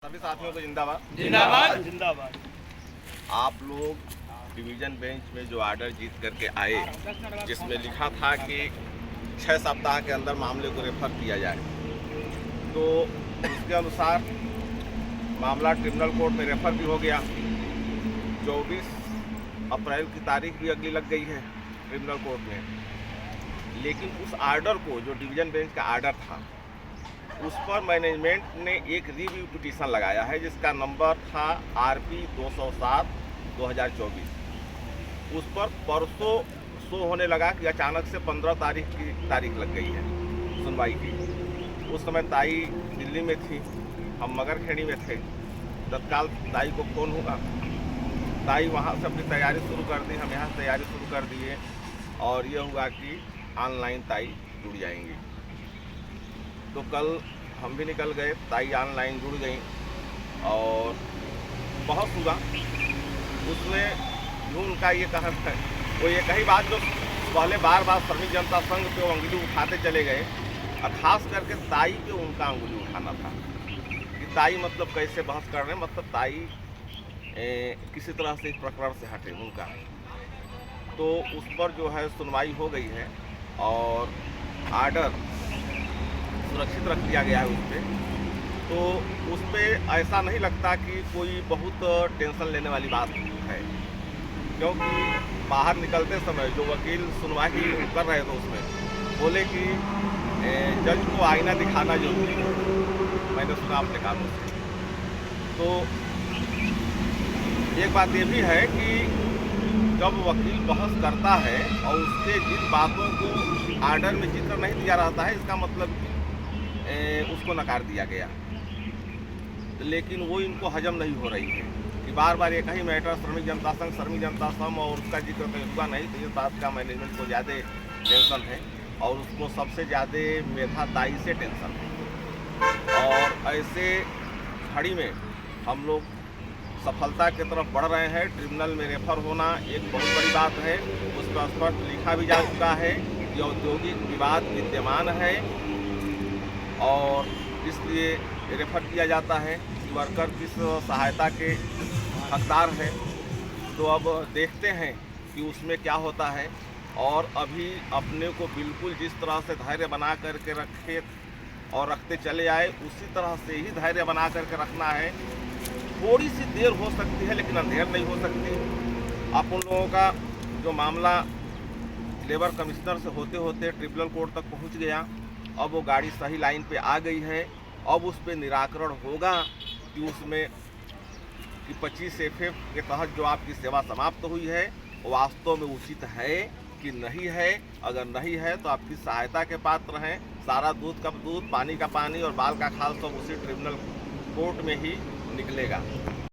सभी साथियों को जिंदाबाद जिंदाबाद जिंदाबाद। आप लोग डिवीजन बेंच में जो आर्डर जीत करके आए, जिसमें लिखा था कि 6 सप्ताह के अंदर मामले को रेफर किया जाए, तो उसके अनुसार मामला ट्रिब्यूनल कोर्ट में रेफर भी हो गया। 24 अप्रैल की तारीख भी अगली लग गई है ट्रिब्यूनल कोर्ट में। लेकिन उस आर्डर को, जो डिवीजन बेंच का आर्डर था, उस पर मैनेजमेंट ने एक रिव्यू पिटीशन लगाया है, जिसका नंबर था RP 207/2024। उस पर परसों शो होने लगा कि अचानक से 15 तारीख की तारीख लग गई है सुनवाई की। उस समय ताई दिल्ली में थी, हम मगरखेड़ी में थे। तत्काल ताई को फ़ोन हुआ, ताई वहाँ से अपनी तैयारी शुरू कर दी, हम यहाँ से तैयारी शुरू कर दिए, और ये हुआ कि ऑनलाइन ताई जुड़ जाएंगी। तो कल हम भी निकल गए, ताई ऑनलाइन जुड़ गई और बहुत हुआ। उसमें जो उनका ये कहना है, वो ये कही बात जो पहले बार बार श्रमिक जनता संघ पे उंगली उठाते चले गए, और ख़ास करके ताई पे उनका उंगली उठाना था कि ताई मतलब कैसे बहस कर रहे हैं, मतलब ताई किसी तरह से इस प्रकरण से हटे उनका। तो उस पर जो है सुनवाई हो गई है और आर्डर सुरक्षित रख दिया गया है उस पर। तो उस पर ऐसा नहीं लगता कि कोई बहुत टेंशन लेने वाली बात है, क्योंकि बाहर निकलते समय जो वकील सुनवाई कर रहे थे उसमें बोले कि जज को आईना दिखाना जरूरी है। मैंने सुना अपने कानों से। तो एक बात ये भी है कि जब वकील बहस करता है और उसके जिन बातों को आर्डर में जिक्र नहीं दिया रहता है, इसका मतलब उसको नकार दिया गया। लेकिन वो इनको हजम नहीं हो रही है कि बार बार एक ही मैटर श्रमिक जनता संघ और उसका जिक्र तो हुआ नहीं। तो इस बात का मैनेजमेंट को ज़्यादा टेंशन है और उसको सबसे ज़्यादा मेधा ताई से टेंशन है। और ऐसे घड़ी में हम लोग सफलता की तरफ बढ़ रहे हैं। ट्रिब्यूनल में रेफर होना एक बहुत बड़ी बात है। उस पर स्पष्ट लिखा भी जा चुका है कि औद्योगिक विवाद विद्यमान है और इसलिए रेफर किया जाता है कि वर्कर किस सहायता के हकदार हैं। तो अब देखते हैं कि उसमें क्या होता है। और अभी अपने को बिल्कुल जिस तरह से धैर्य बना करके रखे और रखते चले आए, उसी तरह से ही धैर्य बना करके रखना है। थोड़ी सी देर हो सकती है लेकिन अंधेर नहीं हो सकती। आप उन लोगों का जो मामला लेबर कमिश्नर से होते होते ट्रिब्यूनल कोर्ट तक पहुंच गया, अब वो गाड़ी सही लाइन पे आ गई है। अब उस पर निराकरण होगा कि उसमें कि 25 FF के तहत जो आपकी सेवा समाप्त हुई है वो वास्तव में उचित है कि नहीं है। अगर नहीं है तो आपकी सहायता के पात्र हैं। सारा दूध का दूध, पानी का पानी और बाल का खाल सब उसी ट्रिब्यूनल कोर्ट में ही निकलेगा।